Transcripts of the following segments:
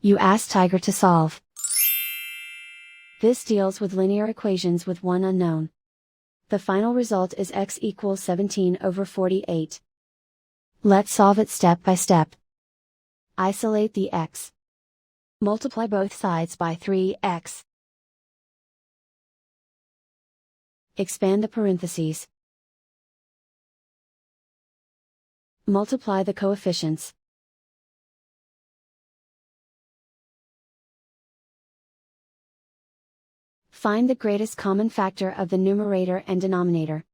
You ask Tiger to solve. This deals with linear equations with one unknown. The final result is x equals 17/48. Let's solve it step by step. Isolate the x. Multiply both sides by 3x. Expand the parentheses. Multiply the coefficients. Find the greatest common factor of the numerator and denominator.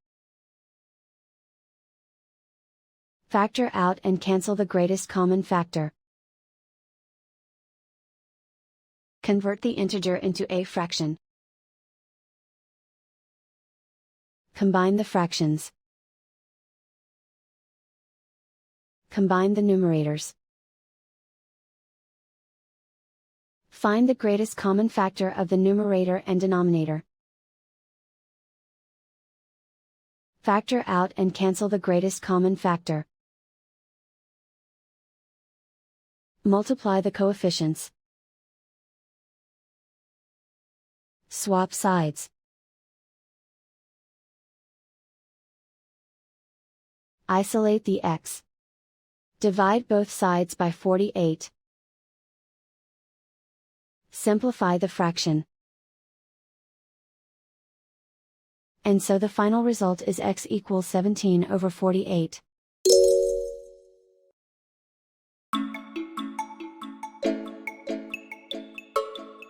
Factor out and cancel the greatest common factor. Convert the integer into a fraction. Combine the fractions. Combine the numerators. Find the greatest common factor of the numerator and denominator. Factor out and cancel the greatest common factor. Multiply the coefficients. Swap sides. Isolate the x. Divide both sides by 48. Simplify the fraction. And so the final result is x equals 17/48.